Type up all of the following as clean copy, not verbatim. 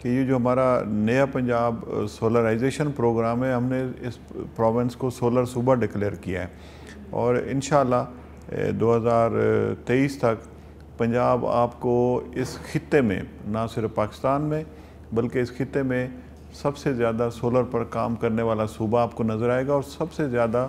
کہ یہ جو ہمارا نیا پنجاب سولرائزیشن پروگرام ہے، ہم نے اس پروونس کو سولر صوبہ ڈکلیئر کیا ہے، اور انشاءاللہ 2023 تک پنجاب آپ کو اس خطے میں، نہ صرف پاکستان میں بلکہ اس خطے میں سب سے زیادہ سولر پر کام کرنے والا صوبہ آپ کو نظر آئے گا، اور سب سے زیادہ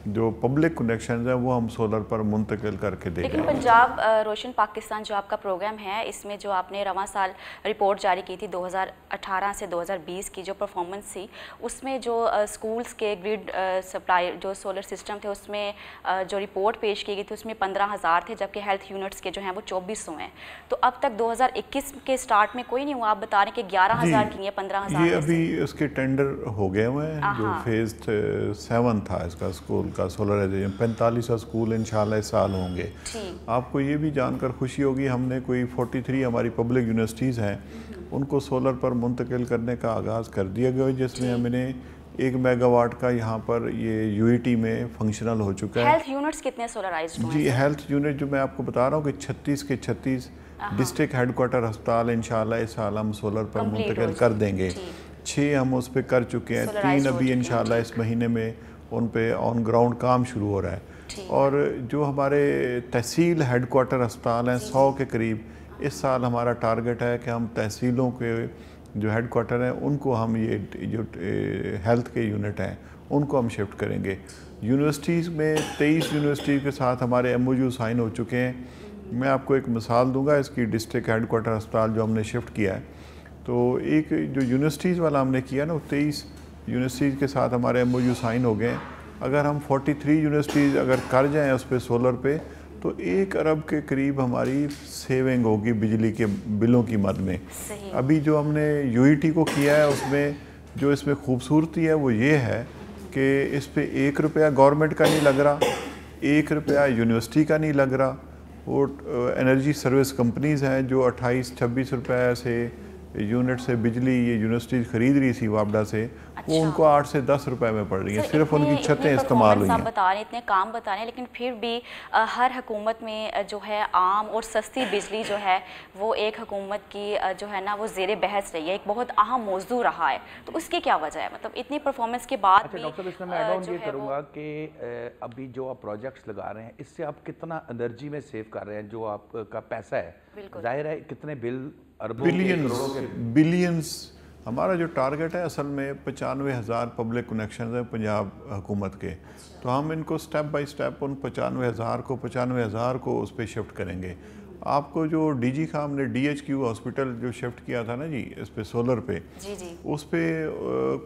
جو پبلک کنیکشنز ہیں وہ ہم سولر پر منتقل کر کے دیں گے۔ لیکن پنجاب روشن پاکستان جو آپ کا پروگرام ہے، اس میں جو آپ نے رواں سال رپورٹ جاری کی تھی 2018 سے 2020 کی جو پرفارمنس تھی، اس میں جو سکولز کے گریڈ سپلائی جو سولر سسٹم تھے اس میں جو رپورٹ پیش کی گئی تھی اس میں 15,000 تھے، جبکہ ہیلتھ یونٹس کے جو ہیں وہ 2400 ہیں۔ تو اب تک 2021 کے سٹارٹ میں کوئی نہیں ہوا، آپ بتا رہے ہیں کہ 11,000 کی ہیں 15,000 یہ ابھی اس کے ٹینڈر ہو گئے ہوئے ہیں، جو فیز 7 تھا اس کا اسکول کا سولرائزیشن، 45 اسکول انشاءاللہ اس سال ہوں گے۔ آپ کو یہ بھی جان کر خوشی ہوگی، ہم نے کوئی 43 ہماری پبلک یونیورسٹیز ہیں ان کو سولر پر منتقل کرنے کا آغاز کر دیا گیا، جس میں ہم نے 1 میگا واٹ کا یہاں پر یہ یو ای ٹی میں فنکشنل ہو چکا ہے۔ ہیلتھ یونٹس کتنے سولرائزڈ ہوئے ہیں؟ جی ہیلتھ یونٹ جو میں آپ کو بتا رہا ہوں کہ 36 کے 36 ڈسٹرکٹ ہیڈ کوارٹر ہسپتال انشاءاللہ اس سال ہم سولر پر منتقل کر دیں گے۔ 6 ہم اس پہ کر چکے ہیں، 3 ابھی انشاءاللہ اس مہینے میں ان پہ آن گراؤنڈ کام شروع ہو رہا ہے۔ اور جو ہمارے تحصیل ہیڈ کوارٹر ہسپتال ہیں 100 کے قریب، اس سال ہمارا ٹارگٹ ہے کہ ہم تحصیلوں کے جو ہیڈ کوارٹر ہیں ان کو ہم یہ جو ہیلتھ کے یونٹ ہیں ان کو ہم شفٹ کریں گے۔ یونیورسٹیز میں 23 یونیورسٹی کے ساتھ ہمارے ایم او یو سائن ہو چکے ہیں۔ میں آپ کو ایک مثال دوں گا اس کی، ڈسٹرکٹ ہیڈ کوارٹر ہسپتال جو ہم نے شفٹ کیا ہے، تو ایک جو یونیورسٹیز والا ہم نے کیا نا، وہ 23 یونیورسٹیز کے ساتھ ہمارے ایم او یو سائن ہو گئے ہیں۔ اگر ہم 43 یونیورسٹیز اگر کر جائیں اس پہ سولر پہ، تو 1 ارب کے قریب ہماری سیونگ ہوگی بجلی کے بلوں کی مد میں۔ ابھی جو ہم نے یو ای ٹی کو کیا ہے، اس میں جو اس میں خوبصورتی ہے وہ یہ ہے کہ اس پہ 1 روپیہ گورنمنٹ کا نہیں لگ رہا، 1 روپیہ یونیورسٹی کا نہیں لگ رہا۔ وہ انرجی سروس کمپنیز ہیں جو 28-26 روپے سے یونٹ سے بجلی یہ یونیورسٹی خرید رہی تھی وابڈا سے، وہ ان کو 8 سے 10 روپے میں پڑ رہی ہیں، صرف ان کی چھتیں استعمال ہوئی ہیں۔ آپ بتا رہے ہیں اتنے کام بتا رہے ہیں، لیکن پھر بھی ہر حکومت میں جو ہے عام اور سستی بجلی جو ہے وہ ایک حکومت کی جو ہے نا وہ زیر بحث رہی ہے، ایک بہت اہم موضوع رہا ہے۔ تو اس کی کیا وجہ ہے؟ مطلب اتنی پرفارمنس کے بعد بھی ڈاکٹر صاحب اس میں ایڈ آن یہ کروں گا کہ ابھی جو آپ پروجیکٹس لگا رہے ہیں اس سے آپ کتنا انرجی میں سیو کر رہے ہیں؟ جو آپ کا پیسہ ہے ظاہر ہے کتنے بل اربوں بلینز ہمارا جو ٹارگٹ ہے اصل میں 95,000 پبلک کنیکشنز ہیں پنجاب حکومت کے، تو ہم ان کو سٹیپ بائی سٹیپ ان 95,000 کو اس پہ شفٹ کریں گے۔ آپ کو جو ڈی جی خام نے ڈی ایچ کیو ہاسپٹل جو شفٹ کیا تھا نا جی اس پہ سولر پہ، اس پہ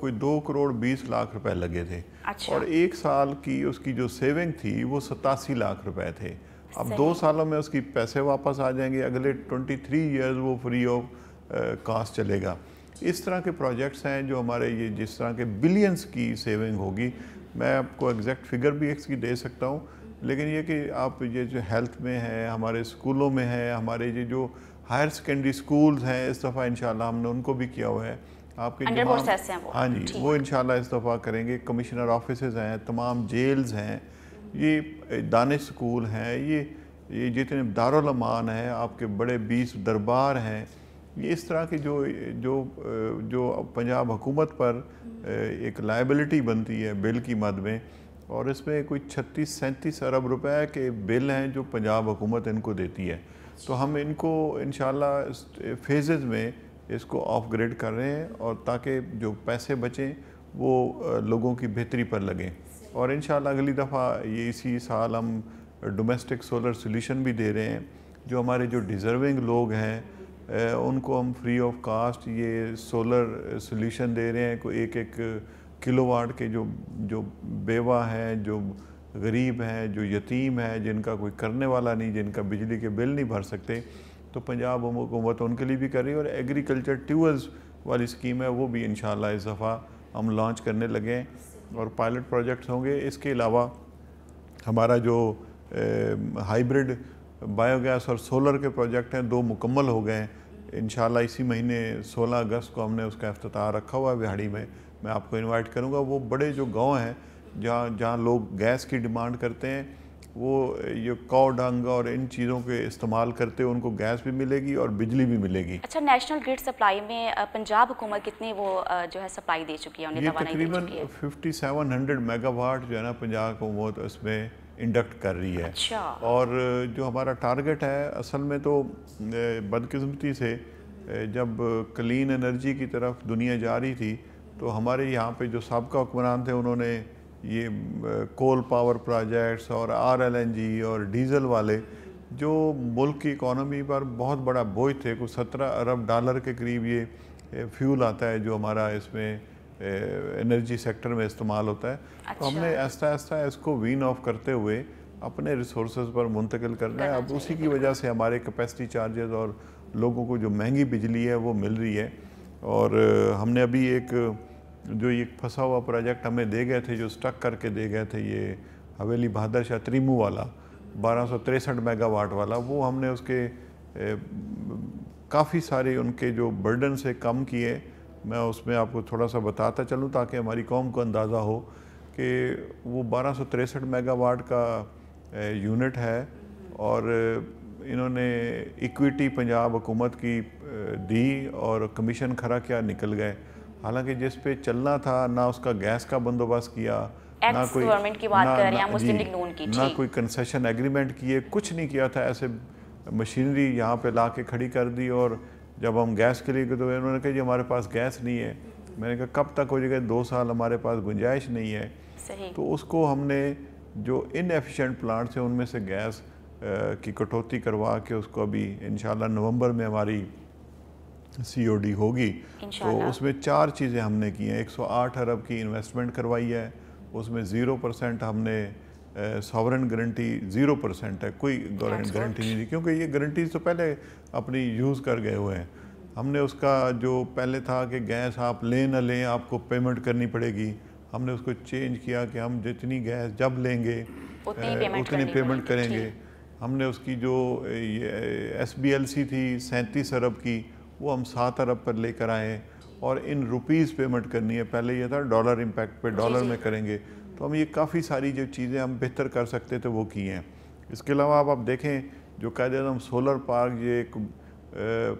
کوئی 2,20,00,000 روپے لگے تھے، اور 1 سال کی اس کی جو سیونگ تھی وہ 87 لاکھ روپے تھے۔ اب 2 سالوں میں اس کی پیسے واپس آ جائیں گے، اگلے 23 ایئرز وہ فری آف کاسٹ چلے گا۔ اس طرح کے پروجیکٹس ہیں جو ہمارے یہ جس طرح کے بلینز کی سیونگ ہوگی، میں آپ کو ایگزیکٹ فگر بھی اس کی دے سکتا ہوں، لیکن یہ کہ آپ یہ جو ہیلتھ میں ہے، ہمارے اسکولوں میں ہے، ہمارے یہ جو ہائر سیکنڈری سکولز ہیں، اس دفعہ انشاءاللہ ہم نے ان کو بھی کیا ہوا ہے۔ آپ کے ہاں جی وہ انشاءاللہ اس دفعہ کریں گے۔ کمشنر آفیسز ہیں، تمام جیلز ہیں، یہ دانش سکول ہیں، یہ جتنے دارالامان ہیں، آپ کے بڑے 20 دربار ہیں، یہ اس طرح کی جو پنجاب حکومت پر ایک لائبلٹی بنتی ہے بل کی مد میں، اور اس میں کوئی 36-37 ارب روپے کے بل ہیں جو پنجاب حکومت ان کو دیتی ہے۔ تو ہم ان کو انشاءاللہ فیزز میں اس کو آف گریڈ کر رہے ہیں، اور تاکہ جو پیسے بچیں وہ لوگوں کی بہتری پر لگیں، اور انشاءاللہ اگلی دفعہ یہ اسی سال ہم ڈومیسٹک سولر سولیوشن بھی دے رہے ہیں۔ جو ہمارے جو ڈیزرونگ لوگ ہیں ان کو ہم فری آف کاسٹ یہ سولر سولیوشن دے رہے ہیں، کوئی 1 کلو واٹ کے جو بیوہ ہیں، جو غریب ہیں، جو یتیم ہیں، جن کا کوئی کرنے والا نہیں، جن کا بجلی کے بل نہیں بھر سکتے، تو پنجاب حکومت ان کے لیے بھی کر رہی ہے۔ اور ایگریکلچر ٹیولز والی اسکیم ہے وہ بھی انشاءاللہ اس دفعہ ہم لانچ کرنے لگے ہیں، اور پائلٹ پروجیکٹس ہوں گے۔ اس کے علاوہ ہمارا جو ہائیبرڈ بایو گیس اور سولر کے پروجیکٹ ہیں 2 مکمل ہو گئے ہیں انشاءاللہ۔ اسی مہینے 16 اگست کو ہم نے اس کا افتتاح رکھا ہوا ہے بہاڑی میں۔ میں آپ کو انوائٹ کروں گا۔ وہ بڑے جو گاؤں ہیں جہاں لوگ گیس کی ڈیمانڈ کرتے ہیں، وہ یہ کو ڈنگ اور ان چیزوں کے استعمال کرتے ان کو گیس بھی ملے گی اور بجلی بھی ملے گی. اچھا نیشنل گرڈ سپلائی میں پنجاب حکومت کتنی وہ جو ہے سپلائی دے چکی ہے انہیں توانائی دے چکی ہے؟ یہ تقریباً 5700 میگا واٹ جو ہے نا پنجاب حکومت اس میں انڈکٹ کر رہی ہے. اچھا. اور جو ہمارا ٹارگٹ ہے اصل میں تو بدقسمتی سے جب کلین انرجی کی طرف دنیا جا رہی تھی تو ہمارے یہاں پہ جو سابقہ حکمران تھے انہوں نے یہ کول پاور پروجیکٹس اور RLNG اور ڈیزل والے جو ملک کی اکانومی پر بہت بڑا بوجھ تھے. کچھ 17 ارب ڈالر کے قریب یہ فیول آتا ہے جو ہمارا اس میں انرجی سیکٹر میں استعمال ہوتا ہے. تو ہم نے آہستہ آہستہ اس کو وین آف کرتے ہوئے اپنے ریسورسز پر منتقل کرنا ہے. اب اسی کی وجہ سے ہمارے کیپیسٹی چارجز اور لوگوں کو جو مہنگی بجلی ہے وہ مل رہی ہے. اور ہم نے ابھی ایک جو یہ پھنسا ہوا پروجیکٹ ہمیں دے گئے تھے جو سٹک کر کے دے گئے تھے یہ حویلی بہادر شاہ تریمو والا 1263 میگا واٹ والا, وہ ہم نے اس کے کافی سارے ان کے جو برڈن سے کم کیے. میں اس میں آپ کو تھوڑا سا بتاتا چلوں تاکہ ہماری قوم کو اندازہ ہو کہ وہ 1263 میگا واٹ کا یونٹ ہے اور انہوں نے ایکویٹی پنجاب حکومت کی دی اور کمیشن کھڑا کیا نکل گئے. حالانکہ جس پہ چلنا تھا نہ اس کا گیس کا بندوبست کیا, نہ کوئی کنسیشن ایگریمنٹ کیے, کچھ نہیں کیا تھا. ایسے مشینری یہاں پہ لا کے کھڑی کر دی اور جب ہم گیس کے لیے گئے تو انہوں نے کہا جی ہمارے پاس گیس نہیں ہے. میں نے کہا کب تک ہو جائے گا, 2 سال ہمارے پاس گنجائش نہیں ہے. تو اس کو ہم نے جو ان ایفیشینٹ پلانٹس ہیں ان میں سے گیس کی کٹوتی کروا کے اس کو ابھی انشاءاللہ نومبر میں ہماری COD ہوگی. تو اس میں 4 چیزیں ہم نے کی ہیں. 108 ارب کی انویسٹمنٹ کروائی ہے, اس میں 0% ہم نے ساورن گارنٹی 0% ہے, کوئی گارنٹی نہیں دی کیونکہ یہ گارنٹیز تو پہلے اپنی یوز کر گئے ہوئے ہیں. ہم نے اس کا جو پہلے تھا کہ گیس آپ لیں نہ لیں آپ کو پیمنٹ کرنی پڑے گی, ہم نے اس کو چینج کیا کہ ہم جتنی گیس جب لیں گے اتنی پیمنٹ کریں گے. ہم نے اس کی جو SBLC تھی 37 ارب کی وہ ہم 7 ارب پر لے کر آئے اور ان روپیز پیمنٹ کرنی ہے. پہلے یہ تھا ڈالر امپیکٹ پہ ڈالر میں کریں گے. تو ہم یہ کافی ساری جو چیزیں ہم بہتر کر سکتے تھے وہ کی ہیں. اس کے علاوہ آپ دیکھیں جو قائد اعظم سولر پارک یہ ایک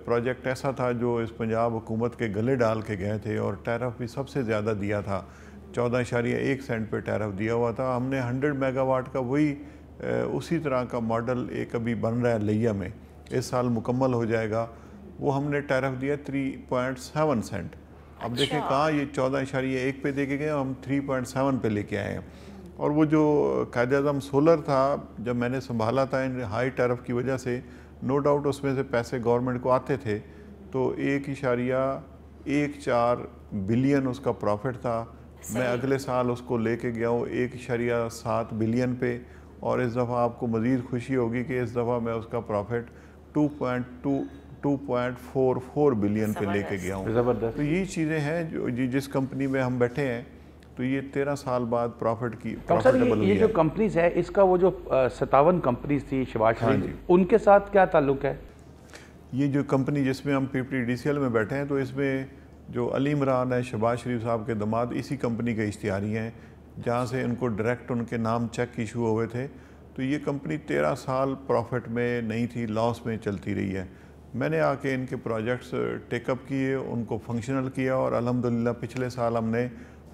پروجیکٹ ایسا تھا جو اس پنجاب حکومت کے گلے ڈال کے گئے تھے اور ٹیرف بھی سب سے زیادہ دیا تھا, 14.1 سینٹ پہ ٹیرف دیا ہوا تھا. ہم نے 100 میگا واٹ کا وہی اسی طرح کا ماڈل ایک ابھی بن رہا ہے لیا میں, اس سال مکمل ہو جائے گا. وہ ہم نے ٹیرف دیا 3.7 سینٹ. اب دیکھیں کہاں یہ 14.1 پہ دے کے گئے, ہم 3.7 پہ لے کے آئے ہیں. اور وہ جو قائد اعظم سولر تھا جب میں نے سنبھالا تھا ان ہائی ٹیرف کی وجہ سے نو ڈاؤٹ اس میں سے پیسے گورنمنٹ کو آتے تھے, تو 1.14 بلین اس کا پروفٹ تھا. میں اگلے سال اس کو لے کے گیا ہوں 1.7 بلین پہ, اور اس دفعہ آپ کو مزید خوشی ہوگی کہ اس دفعہ میں اس کا پروفٹ 2.44 بلین پہ لے کے گیا ہوں. زبردست. تو یہ چیزیں ہیں جو جس کمپنی میں ہم بیٹھے ہیں تو یہ 13 سال بعد پروفٹیبل ہوئی ہے. یہ جو کمپنیز ہے اس کا وہ جو 57 کمپنیز تھی شہباز شریف ان کے ساتھ کیا تعلق ہے؟ یہ جو کمپنی جس میں ہم PPTDCL میں بیٹھے ہیں تو اس میں جو علی عمران ہے شہباز شریف صاحب کے داماد اسی کمپنی کے اشتہاری ہیں جہاں سے ان کو ڈائریکٹ ان کے نام چیک ایشو ہوئے تھے. تو یہ کمپنی 13 سال پروفٹ میں نہیں تھی, لاس میں چلتی رہی ہے. میں نے آ کے ان کے پروجیکٹس ٹیک اپ کیے, ان کو فنکشنل کیا اور الحمدللہ پچھلے سال ہم نے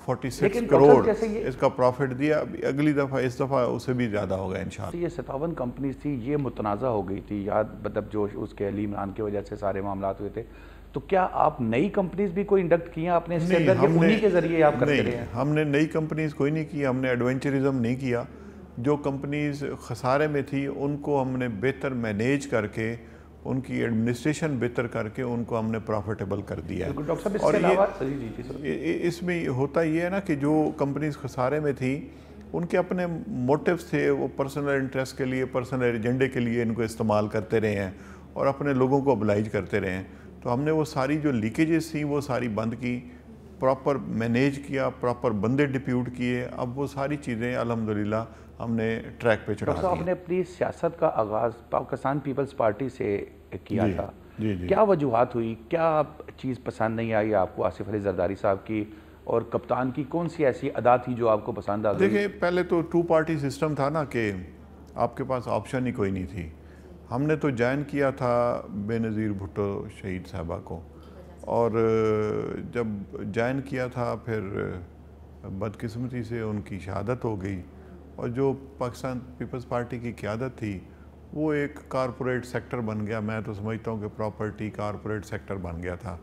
46 کروڑ اس کا پروفٹ دیا. اگلی دفعہ اس دفعہ اسے بھی زیادہ ہوگا انشاءاللہ. یہ 57 کمپنیز تھی, یہ متنازع ہو گئی تھی یاد, مطلب جو اس کے علی عمران کی وجہ سے سارے معاملات ہوئے تھے. تو کیا آپ نئی کمپنیز بھی کوئی انڈکٹ کی ہیں آپ نے اس کے اندر, یا انہی کے ذریعے آپ کرتے رہے ہیں؟ ہم نے نئی کمپنیز کوئی نہیں کی, ہم نے ایڈونچرزم نہیں کیا. جو کمپنیز خسارے میں تھی ان کو ہم نے بہتر مینیج کر کے ان کی ایڈمنسٹریشن بہتر کر کے ان کو ہم نے پروفیٹیبل کر دیا ہے. اور اس میں ہوتا یہ ہے نا کہ جو کمپنیز خسارے میں تھی ان کے اپنے موٹیوز تھے, وہ پرسنل انٹرسٹ کے لیے پرسنل ایجنڈے کے لیے ان کو استعمال کرتے رہے ہیں اور اپنے لوگوں کو ابلائج کرتے رہے ہیں. تو ہم نے وہ ساری جو لیکیجز تھیں وہ ساری بند کی, پراپر مینیج کیا, پراپر بندے ڈپیوٹ کیے. اب وہ ساری چیزیں الحمدللہ ہم نے ٹریک پہ چڑھا دی. آپ نے اپنی سیاست کا آغاز پاکستان پیپلز پارٹی سے کیا تھا, کیا وجوہات ہوئی, کیا چیز پسند نہیں آئی آپ کو آصف علی زرداری صاحب کی, اور کپتان کی کون سی ایسی ادا تھی جو آپ کو پسند آ گئی؟ دیکھیں پہلے تو 2 پارٹی سسٹم تھا نا کہ آپ کے پاس آپشن ہی کوئی نہیں تھی. ہم نے تو جوائن کیا تھا بے نظیر بھٹو شہید صاحبہ کو, اور جب جوائن کیا تھا پھر بدقسمتی سے ان کی شہادت ہو گئی, اور جو پاکستان پیپلز پارٹی کی قیادت تھی وہ ایک کارپوریٹ سیکٹر بن گیا. میں تو سمجھتا ہوں کہ پراپرٹی کارپوریٹ سیکٹر بن گیا تھا,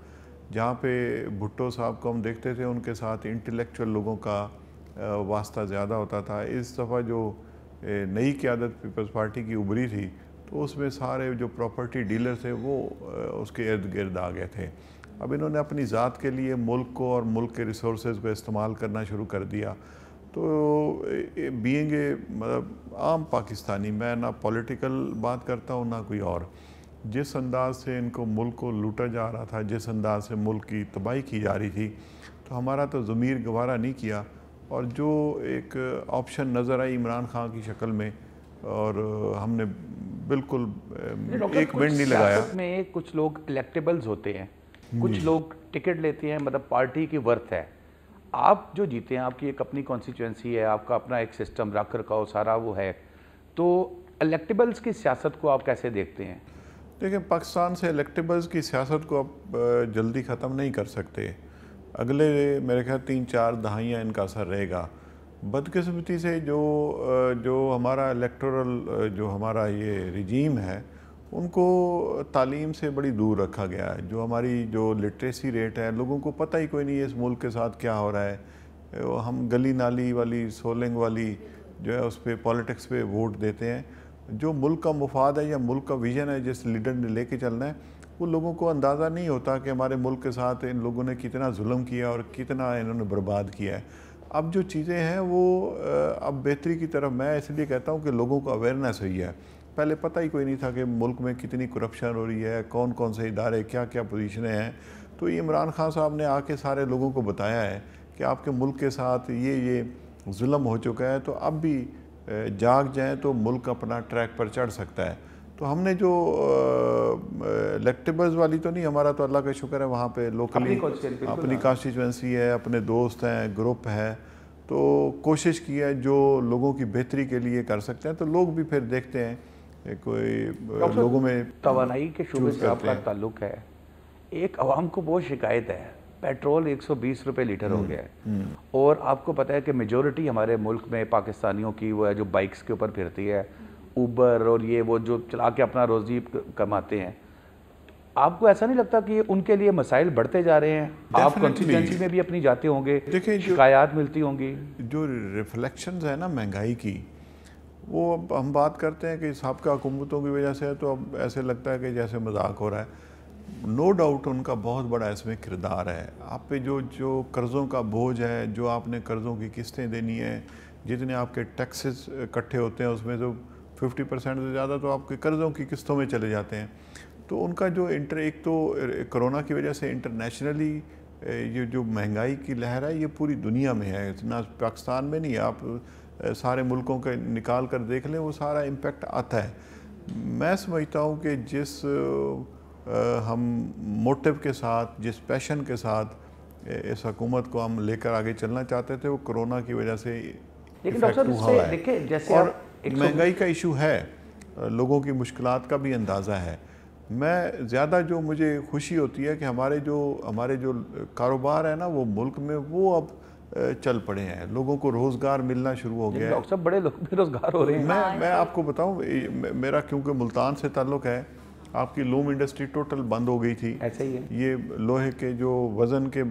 جہاں پہ بھٹو صاحب کو ہم دیکھتے تھے ان کے ساتھ انٹلیکچوئل لوگوں کا واسطہ زیادہ ہوتا تھا. اس دفعہ جو نئی قیادت پیپلز پارٹی کی ابھری تھی تو اس میں سارے جو پراپرٹی ڈیلر تھے وہ اس کے ارد گرد آ گئے تھے. اب انہوں نے اپنی ذات کے لیے ملک کو اور ملک کے ریسورسز کو استعمال کرنا شروع کر دیا. تو بینگ اے مطلب عام پاکستانی, میں نہ پولیٹیکل بات کرتا ہوں نہ کوئی اور, جس انداز سے ان کو ملک کو لوٹا جا رہا تھا, جس انداز سے ملک کی تباہی کی جا رہی تھی, تو ہمارا تو ضمیر گوارا نہیں کیا, اور جو ایک آپشن نظر آئی عمران خان کی شکل میں, اور ہم نے بالکل ایک منٹ نہیں لگایا. سیاست میں کچھ لوگ الیکٹیبلز ہوتے ہیں, کچھ لوگ ٹکٹ لیتے ہیں, مطلب پارٹی کی ورتھ ہے. آپ جو جیتے ہیں, آپ کی ایک اپنی کانسٹیچوئنسی ہے, آپ کا اپنا ایک سسٹم رکھ رکھاؤ سارا وہ ہے, تو الیکٹیبلز کی سیاست کو آپ کیسے دیکھتے ہیں؟ دیکھیں, پاکستان سے الیکٹیبلز کی سیاست کو آپ جلدی ختم نہیں کر سکتے. اگلے میرے خیال 3-4 دہائیاں ان کا اثر رہے گا. بدقسمتی سے جو ہمارا الیکٹورل جو ہمارا یہ رجیم ہے ان کو تعلیم سے بڑی دور رکھا گیا ہے. جو ہماری جو لٹریسی ریٹ ہے, لوگوں کو پتہ ہی کوئی نہیں ہے اس ملک کے ساتھ کیا ہو رہا ہے. ہم گلی نالی والی سولنگ والی جو ہے اس پہ پالیٹکس پہ ووٹ دیتے ہیں. جو ملک کا مفاد ہے یا ملک کا ویژن ہے جس لیڈر نے لے کے چلنا ہے, وہ لوگوں کو اندازہ نہیں ہوتا کہ ہمارے ملک کے ساتھ ان لوگوں نے کتنا ظلم کیا اور کتنا انہوں نے برباد کیا ہے. اب جو چیزیں ہیں وہ اب بہتری کی طرف, میں اس لیے کہتا ہوں کہ لوگوں کو اویئرنیس ہوئی ہے. پہلے پتہ ہی کوئی نہیں تھا کہ ملک میں کتنی کرپشن ہو رہی ہے, کون کون سے ادارے کیا کیا پوزیشنیں ہیں. تو یہ عمران خان صاحب نے آ کے سارے لوگوں کو بتایا ہے کہ آپ کے ملک کے ساتھ یہ ظلم ہو چکا ہے, تو اب بھی جاگ جائیں تو ملک اپنا ٹریک پر چڑھ سکتا ہے. تو ہم نے جو الیکٹیبلز والی تو نہیں, ہمارا تو اللہ کا شکر ہے وہاں پہ لوکلی اپنی کانسٹیچوئنسی ہے, اپنے دوست ہیں, گروپ ہے, تو کوشش کی ہے جو لوگوں کی بہتری کے لیے کر سکتے ہیں. تو لوگ بھی پھر دیکھتے ہیں کوئی لوگوں میں توانائی کے شعبے سے آپ کا تعلق ہے. ایک عوام کو بہت شکایت ہے, پیٹرول 120 روپے لیٹر ہو گیا ہے, اور آپ کو پتہ ہے کہ میجورٹی ہمارے ملک میں پاکستانیوں کی وہ ہے جو بائکس کے اوپر پھرتی ہے, اوبر اور یہ وہ جو چلا کے اپنا روزی کماتے ہیں. آپ کو ایسا نہیں لگتا کہ ان کے لیے مسائل بڑھتے جا رہے ہیں؟ آپ کانسٹیٹوئنسی میں بھی اپنی جاتے ہوں گے, شکایات ملتی ہوں گی. جو ریفلیکشنز ہیں نا مہنگائی کی, وہ اب ہم بات کرتے ہیں کہ سابقہ حکومتوں کی وجہ سے, تو اب ایسے لگتا ہے کہ جیسے مذاق ہو رہا ہے. نو ڈاؤٹ ان کا بہت بڑا اس میں کردار ہے. آپ پہ جو قرضوں کا بوجھ ہے, جو آپ نے قرضوں کی قسطیں دینی ہیں, جتنے آپ کے ٹیکسز اکٹھے ہوتے ہیں اس میں تو 50% سے زیادہ تو آپ کے قرضوں کی قسطوں میں چلے جاتے ہیں. تو ان کا جو ایک تو کرونا کی وجہ سے انٹرنیشنلی یہ جو مہنگائی کی لہر ہے یہ پوری دنیا میں ہے, نہ پاکستان میں نہیں ہے. آپ سارے ملکوں کے نکال کر دیکھ لیں, وہ سارا امپیکٹ آتا ہے. میں سمجھتا ہوں کہ جس ہم موٹیو کے ساتھ, جس پیشن کے ساتھ اس حکومت کو ہم لے کر آگے چلنا چاہتے تھے, وہ کرونا کی وجہ سے افیکٹ ہوا ہے. اور مہنگائی کا ایشو ہے, لوگوں کی مشکلات کا بھی اندازہ ہے. میں زیادہ جو مجھے خوشی ہوتی ہے کہ ہمارے جو کاروبار ہے نا وہ ملک میں وہ اب چل پڑے ہیں, لوگوں کو روزگار ملنا شروع ہو گیا ہے. ڈاکٹر صاحب بڑے لوگ بے روزگار ہو رہے ہیں. میں آپ کو بتاؤں, میرا کیونکہ ملتان سے تعلق ہے, آپ کی لوم انڈسٹری ٹوٹل بند ہو گئی تھی. ایسا ہی ہے. یہ لوہے کے جو وزن کے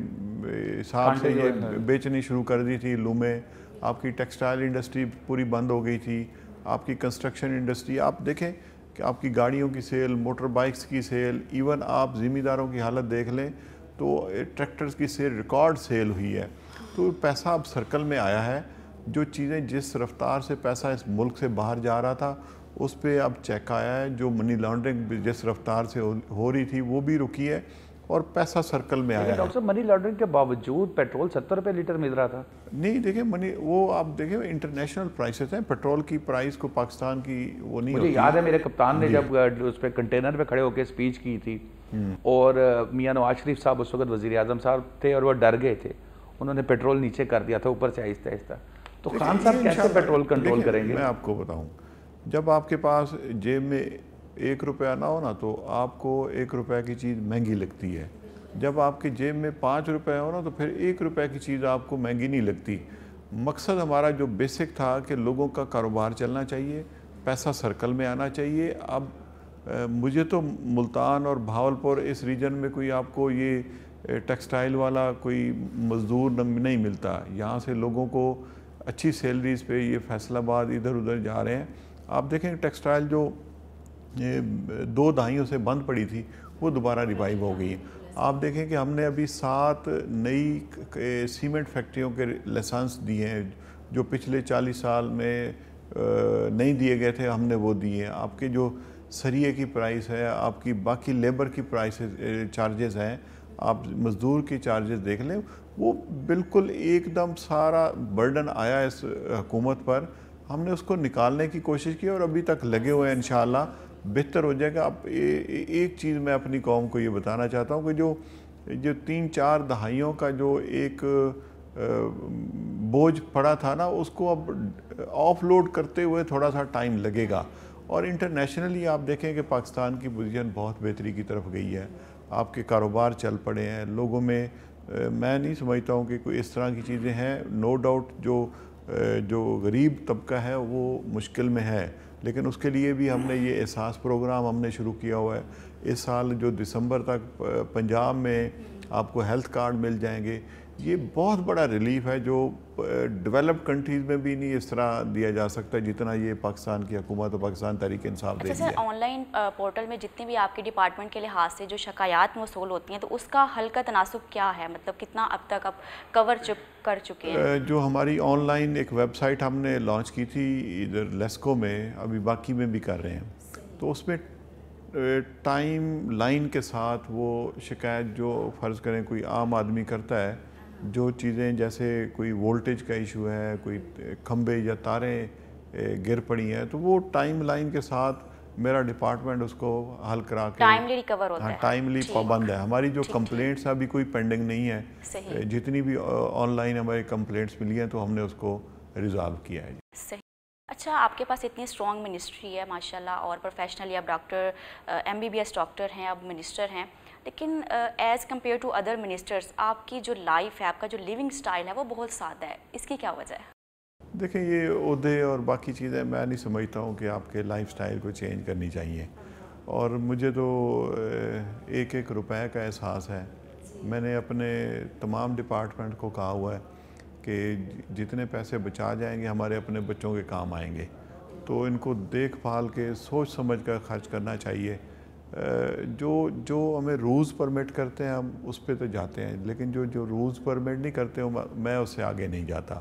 حساب سے یہ بیچنی شروع کر دی تھی لومیں. آپ کی ٹیکسٹائل انڈسٹری پوری بند ہو گئی تھی. آپ کی کنسٹرکشن انڈسٹری, آپ دیکھیں کہ آپ کی گاڑیوں کی سیل, موٹر بائکس کی سیل, ایون آپ زمینداروں کی حالت دیکھ لیں تو ٹریکٹرز کی سیل ریکارڈ سیل ہوئی ہے. تو پیسہ اب سرکل میں آیا ہے. جو چیزیں جس رفتار سے پیسہ اس ملک سے باہر جا رہا تھا اس پہ اب چیک آیا ہے. جو منی لانڈرنگ جس رفتار سے ہو رہی تھی وہ بھی رکی ہے اور پیسہ سرکل میں آیا ہے. ڈاکٹر صاحب منی لانڈرنگ کے باوجود پیٹرول 70 روپے لیٹر مل رہا تھا. نہیں دیکھیں وہ آپ دیکھیں انٹرنیشنل پرائسز ہیں. پیٹرول کی پرائس کو پاکستان کی وہ نہیں ہوتی. مجھے یاد ہے میرے کپتان نے جب اس پہ کنٹینر پہ کھڑے ہو کے سپیچ کی تھی, اور میاں نواز شریف صاحب اس وقت وزیر اعظم صاحب تھے اور وہ ڈر گئے تھے, انہوں نے پیٹرول نیچے کر دیا تھا اوپر سے آہستہ آہستہ. تو خان صاحب کیسے پیٹرول کنٹرول کریں گے؟ میں آپ کو بتاؤں, جب آپ کے پاس جیب میں 1 روپیہ نہ ہو نا تو آپ کو 1 روپے کی چیز مہنگی لگتی ہے. جب آپ کے جیب میں 5 روپے ہو نا تو پھر 1 روپے کی چیز آپ کو مہنگی نہیں لگتی. مقصد ہمارا جو بیسک تھا کہ لوگوں کا کاروبار چلنا چاہیے, پیسہ سرکل میں آنا چاہیے. اب مجھے تو ملتان اور بھاولپور اس ریجن میں کوئی آپ کو یہ ٹیکسٹائل والا کوئی مزدور نہیں ملتا. یہاں سے لوگوں کو اچھی سیلریز پہ یہ فیصل آباد ادھر ادھر جا رہے ہیں. آپ دیکھیں ٹیکسٹائل جو 2 دہائیوں سے بند پڑی تھی وہ دوبارہ ریوائیو ہو گئی ہے. آپ دیکھیں کہ ہم نے ابھی 7 نئی سیمنٹ فیکٹریوں کے لائسنس دیے ہیں جو پچھلے 40 سال میں نہیں دیے گئے تھے, ہم نے وہ دیے ہیں. آپ کے جو سریے کی پرائس ہے, آپ کی باقی لیبر کی چارجز ہیں, آپ مزدور کی چارجز دیکھ لیں, وہ بالکل ایک دم سارا برڈن آیا اس حکومت پر. ہم نے اس کو نکالنے کی کوشش کی اور ابھی تک لگے ہوئے ہیں. انشاءاللہ بہتر ہو جائے گا. اب ایک چیز میں اپنی قوم کو یہ بتانا چاہتا ہوں کہ جو 3-4 دہائیوں کا جو ایک بوجھ پڑا تھا نا, اس کو اب آف لوڈ کرتے ہوئے تھوڑا سا ٹائم لگے گا. اور انٹرنیشنلی آپ دیکھیں کہ پاکستان کی پوزیشن بہت بہتری کی طرف گئی ہے. آپ کے کاروبار چل پڑے ہیں لوگوں میں. میں نہیں سمجھتا ہوں کہ کوئی اس طرح کی چیزیں ہیں. نو ڈاؤٹ جو غریب طبقہ ہے وہ مشکل میں ہے, لیکن اس کے لیے بھی ہم نے یہ احساس پروگرام ہم نے شروع کیا ہوا ہے. اس سال جو دسمبر تک پنجاب میں آپ کو ہیلتھ کارڈ مل جائیں گے. یہ بہت بڑا ریلیف ہے جو ڈیولپڈ کنٹریز میں بھی نہیں اس طرح دیا جا سکتا جتنا یہ پاکستان کی حکومت اور پاکستان تحریک انصاف دے اچھا رہی ہے. آن لائن پورٹل میں جتنے بھی آپ کے ڈپارٹمنٹ کے لحاظ سے جو شکایات موصول ہوتی ہیں تو اس کا حل کا تناسب کیا ہے, مطلب کتنا اب تک آپ کر چکے ہیں؟ جو ہماری آن لائن ایک ویب سائٹ ہم نے لانچ کی تھی ادھر لیسکو میں, ابھی باقی میں بھی کر رہے ہیں, تو اس میں ٹائم لائن کے ساتھ وہ شکایت جو فرض کریں کوئی عام آدمی کرتا ہے, جو چیزیں جیسے کوئی وولٹیج کا ایشو ہے, کوئی کھمبے یا تاریں گر پڑی ہیں, تو وہ ٹائم لائن کے ساتھ میرا ڈپارٹمنٹ اس کو حل کرا کے ٹائملی ریکور ہوتا ہے. ٹائملی پابند ہے. ہماری جو کمپلینٹس ابھی کوئی پینڈنگ نہیں ہے. جتنی بھی آن لائن ہماری کمپلینٹس ملی ہیں تو ہم نے اس کو ریزالو کیا ہے. صحیح. اچھا, آپ کے پاس اتنی اسٹرانگ منسٹری ہے ماشاءاللہ, اور پروفیشنلی آپ ڈاکٹر MBBS ڈاکٹر ہیں, اب منسٹر ہیں, لیکن as compared to other ministers آپ کی جو لائف ہے, آپ کا جو لیونگ سٹائل ہے وہ بہت سادہ ہے. اس کی کیا وجہ ہے؟ دیکھیں یہ عہدے اور باقی چیزیں میں نہیں سمجھتا ہوں کہ آپ کے لائف سٹائل کو چینج کرنی چاہیے. اور مجھے تو 1-1 روپے کا احساس ہے. میں نے اپنے تمام ڈپارٹمنٹ کو کہا ہوا ہے کہ جتنے پیسے بچا جائیں گے ہمارے اپنے بچوں کے کام آئیں گے, تو ان کو دیکھ بھال کے سوچ سمجھ کر خرچ کرنا چاہیے. جو ہمیں رولز پرمٹ کرتے ہیں ہم اس پہ تو جاتے ہیں, لیکن جو رولز پرمٹ نہیں کرتے میں اس سے آگے نہیں جاتا.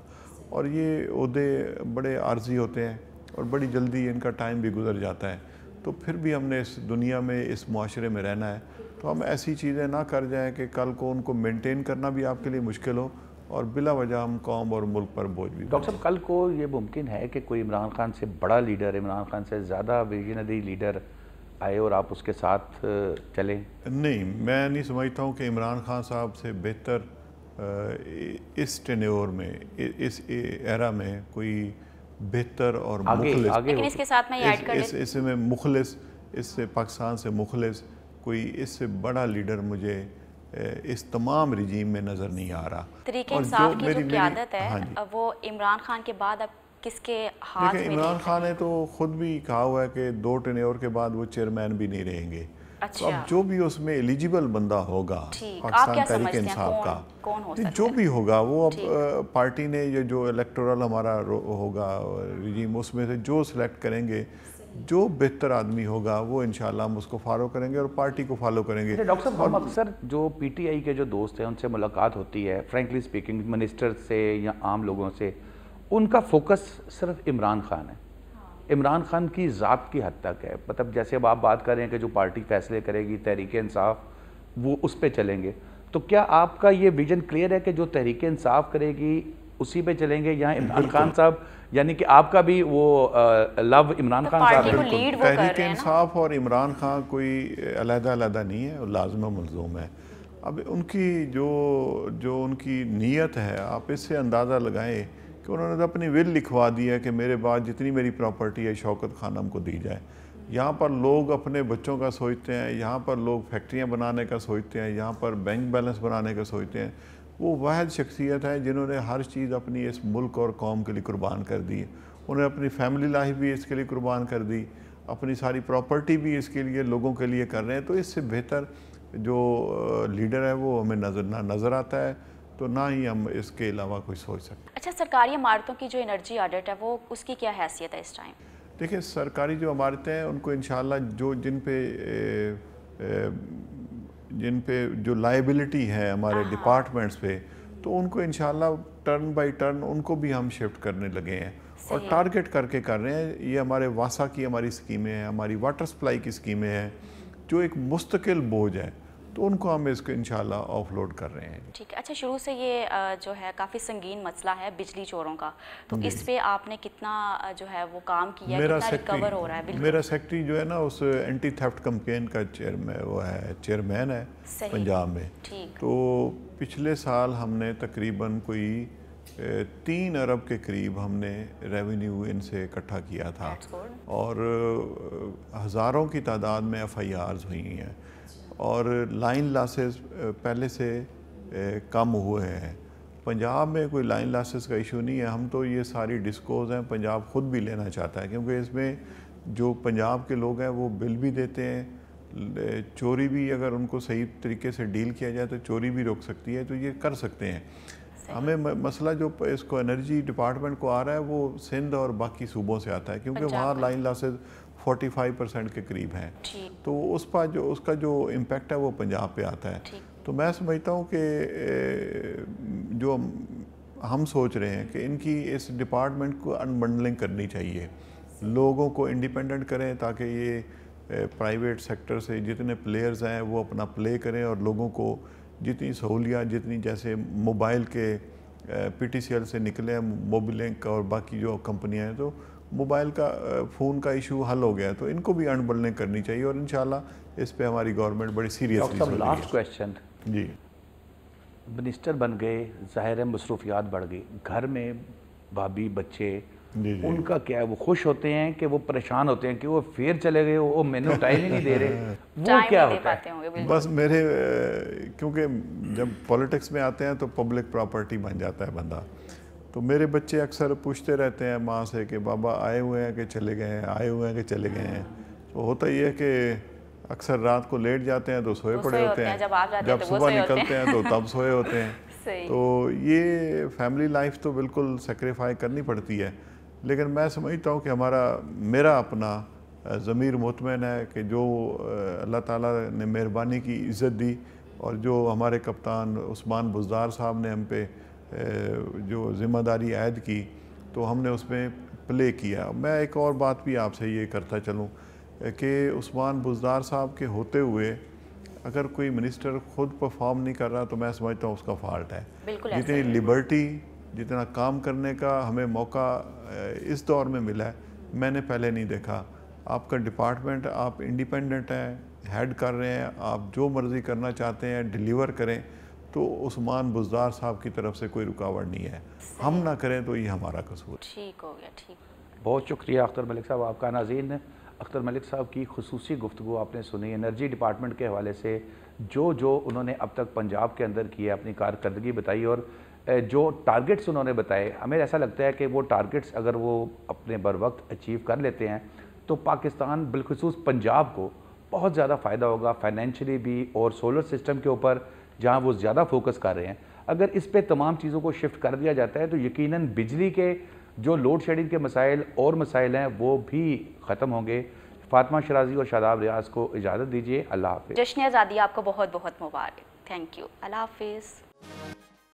اور یہ عہدے بڑے عارضی ہوتے ہیں اور بڑی جلدی ان کا ٹائم بھی گزر جاتا ہے. تو پھر بھی ہم نے اس دنیا میں اس معاشرے میں رہنا ہے, تو ہم ایسی چیزیں نہ کر جائیں کہ کل کو ان کو مینٹین کرنا بھی آپ کے لیے مشکل ہو اور بلا وجہ ہم قوم اور ملک پر بوجھ بھی. ڈاکٹر صاحب, کل کو یہ ممکن ہے کہ کوئی عمران خان سے بڑا لیڈر, عمران خان سے زیادہ ویژنری لیڈر آئے اور آپ اس کے ساتھ چلیں؟ نہیں, میں نہیں سمجھتا ہوں کہ عمران خان صاحب سے بہتر اس ٹینیور میں, اس ایرا میں کوئی بہتر اور مخلص, لیکن اس کے ساتھ میں یہ ایڈ کر لیتا اس میں مخلص, اس سے پاکستان سے مخلص کوئی اس سے بڑا لیڈر مجھے اس تمام رجیم میں نظر نہیں آ رہا. طریقہ انصاف کی جو قیادت ہے وہ عمران خان کے بعد اب کس کے ہاتھ میں؟ عمران خان نے تو خود بھی کہا ہوا ہے کہ 2 ٹینیور کے بعد وہ چیئرمین بھی نہیں رہیں گے. تو اب جو بھی اس میں ایلیجیبل بندہ ہوگا پاکستان تحریک انصاف کا, جو بھی ہوگا وہ اب پارٹی نے یہ جو الیکٹورل ہمارا ہوگا رجیم, اس میں سے جو سلیکٹ کریں گے, جو بہتر آدمی ہوگا وہ انشاءاللہ ہم اس کو فالو کریں گے اور پارٹی کو فالو کریں گے. ڈاکٹر صاحب, ہم اکثر جو PTI کے جو دوست ہیں ان سے ملاقات ہوتی ہے, فرینکلی اسپیکنگ منسٹر سے یا عام لوگوں سے, ان کا فوکس صرف عمران خان ہے, عمران خان کی ذات کی حد تک ہے. مطلب جیسے اب آپ بات کر رہے ہیں کہ جو پارٹی فیصلے کرے گی تحریک انصاف, وہ اس پہ چلیں گے, تو کیا آپ کا یہ ویژن کلیئر ہے کہ جو تحریک انصاف کرے گی اسی پہ چلیں گے, یہاں عمران خان صاحب, یعنی کہ آپ کا بھی وہ لو عمران خان صاحب ہے؟ تحریک انصاف اور عمران خان کوئی علیحدہ نہیں ہے, لازم و ملزوم ہے. اب ان کی جو ان کی نیت ہے, آپ اس سے اندازہ لگائیں کہ انہوں نے تو اپنی ول لکھوا دی ہے کہ میرے بعد جتنی میری پراپرٹی ہے شوکت خانم کو دی جائے. یہاں پر لوگ اپنے بچوں کا سوچتے ہیں, یہاں پر لوگ فیکٹریاں بنانے کا سوچتے ہیں, یہاں پر بینک بیلنس بنانے کا سوچتے ہیں. وہ واحد شخصیت ہے جنہوں نے ہر چیز اپنی اس ملک اور قوم کے لیے قربان کر دی. انہوں نے اپنی فیملی لائف بھی اس کے لیے قربان کر دی, اپنی ساری پراپرٹی بھی اس کے لیے لوگوں کے لیے کر رہے ہیں. تو اس سے بہتر جو لیڈر ہے وہ ہمیں نہ نظر آتا ہے, تو نہ ہی ہم اس کے علاوہ کوئی سوچ سکتے. اچھا, سرکاری عمارتوں کی جو انرجی آڈٹ ہے وہ اس کی کیا حیثیت ہے اس ٹائم؟ دیکھیں, سرکاری جو عمارتیں ہیں ان کو انشاءاللہ جن پہ جو لائبلٹی ہے ہمارے ڈپارٹمنٹس پہ, تو ان کو انشاءاللہ ٹرن بائی ٹرن ان کو بھی ہم شفٹ کرنے لگے ہیں اور ٹارگٹ کر کے کر رہے ہیں. یہ ہمارے واسا کی ہماری اسکیمیں ہیں, ہماری واٹر سپلائی کی اسکیمیں ہیں جو ایک مستقل بوجھ ہے, تو ان کو ہم اس کو انشاءاللہ آف لوڈ کر رہے ہیں. ٹھیک ہے. اچھا, شروع سے یہ جو ہے کافی سنگین مسئلہ ہے بجلی چوروں کا, تو اس پہ آپ نے کتنا جو ہے وہ کام کیا ہے, کتنا ریکور ہو رہا ہے؟ بالکل, میرا سیکٹری جو ہے نا اس اینٹی تھیفٹ کمپین کا چیئرمین ہے پنجاب میں. تو پچھلے سال ہم نے تقریباً کوئی 3 ارب کے قریب ہم نے ریونیو ان سے اکٹھا کیا تھا, اور ہزاروں کی تعداد میں ایف آئی آرز ہوئی ہیں, اور لائن لاسز پہلے سے کم ہوئے ہیں. پنجاب میں کوئی لائن لاسز کا ایشو نہیں ہے. ہم تو یہ ساری ڈسکوز ہیں پنجاب خود بھی لینا چاہتا ہے, کیونکہ اس میں جو پنجاب کے لوگ ہیں وہ بل بھی دیتے ہیں, چوری بھی اگر ان کو صحیح طریقے سے ڈیل کیا جائے تو چوری بھی روک سکتی ہے, تو یہ کر سکتے ہیں. ہمیں مسئلہ جو اس کو انرجی ڈپارٹمنٹ کو آ رہا ہے وہ سندھ اور باقی صوبوں سے آتا ہے, کیونکہ وہاں لائن لاسز 45% کے قریب ہیں, تو اس کا جو امپیکٹ ہے وہ پنجاب پہ آتا ہے. تو میں سمجھتا ہوں کہ جو ہم سوچ رہے ہیں کہ ان کی اس ڈپارٹمنٹ کو انبنڈلنگ کرنی چاہیے, لوگوں کو انڈیپینڈنٹ کریں تاکہ یہ پرائیویٹ سیکٹر سے جتنے پلیئرز ہیں وہ اپنا پلے کریں, اور لوگوں کو جتنی سہولیات جتنی جیسے موبائل کے پی ٹی سی ایل سے نکلے ہیں, موبی لنک اور باقی جو کمپنیاں ہیں, تو موبائل کا فون کا ایشو حل ہو گیا ہے, تو ان کو بھی انبنڈلنگ کرنی چاہیے, اور انشاءاللہ اس پہ ہماری گورنمنٹ بڑی سیریسلی ڈاکٹر صاحب, لاسٹ کویسچن. جی, منسٹر بن گئے, ظاہر ہے مصروفیات بڑھ گئی, گھر میں بھابھی بچے ان کا کیا ہے, وہ خوش ہوتے ہیں کہ وہ پریشان ہوتے ہیں کہ وہ پھر چلے گئے, وہ مینو ٹائم ہی نہیں دے رہے, وہ کیا ہوتا ہے؟ بس کیونکہ جب پولیٹکس میں آتے ہیں تو پبلک پراپرٹی بن جاتا ہے بندہ, تو میرے بچے اکثر پوچھتے رہتے ہیں ماں سے کہ بابا آئے ہوئے ہیں کہ چلے گئے ہیں, آئے ہوئے ہیں کہ چلے گئے ہیں. تو ہوتا یہ ہے کہ اکثر رات کو لیٹ جاتے ہیں تو سوئے پڑے ہوتے ہیں, جب صبح نکلتے ہیں تو تب سوئے ہوتے ہیں. تو یہ فیملی لائف تو بالکل سیکریفائی کرنی پڑتی ہے, لیکن میں سمجھتا ہوں کہ میرا اپنا ضمیر مطمئن ہے کہ جو اللہ تعالیٰ نے مہربانی کی عزت دی, اور جو ہمارے کپتان عثمان بزدار صاحب نے ہم پہ جو ذمہ داری عائد کی, تو ہم نے اس میں پلے کیا. میں ایک اور بات بھی آپ سے یہ کرتا چلوں کہ عثمان بزدار صاحب کے ہوتے ہوئے اگر کوئی منسٹر خود پرفارم نہیں کر رہا تو میں سمجھتا ہوں اس کا فالٹ ہے. جتنی لیبرٹی, جتنا کام کرنے کا ہمیں موقع اس دور میں ملا ہے, میں نے پہلے نہیں دیکھا. آپ کا ڈپارٹمنٹ, آپ انڈیپینڈنٹ ہیں, ہیڈ کر رہے ہیں, آپ جو مرضی کرنا چاہتے ہیں ڈیلیور کریں, تو عثمان بزدار صاحب کی طرف سے کوئی رکاوٹ نہیں ہے. ہم نہ کریں تو یہ ہمارا قصور. ٹھیک ہو گیا. ٹھیک, بہت شکریہ اختر ملک صاحب آپ کا. ناظرین, اختر ملک صاحب کی خصوصی گفتگو آپ نے سنی انرجی ڈپارٹمنٹ کے حوالے سے, جو انہوں نے اب تک پنجاب کے اندر کیا, اپنی کارکردگی بتائی, اور جو ٹارگٹس انہوں نے بتائے. ہمیں ایسا لگتا ہے کہ وہ ٹارگٹس اگر وہ اپنے بر وقت اچیو کر لیتے ہیں تو پاکستان بالخصوص پنجاب کو بہت زیادہ فائدہ ہوگا, فائنینشلی بھی, اور سولر سسٹم کے اوپر جہاں وہ زیادہ فوکس کر رہے ہیں. اگر اس پہ تمام چیزوں کو شفٹ کر دیا جاتا ہے تو یقیناً بجلی کے جو لوڈ شیڈنگ کے مسائل اور مسائل ہیں وہ بھی ختم ہوں گے. فاطمہ شرازی اور شاداب ریاض کو اجازت دیجیے. اللہ حافظ. جشن آزادی آپ کو بہت بہت مبارک. Thank you. اللہ حافظ.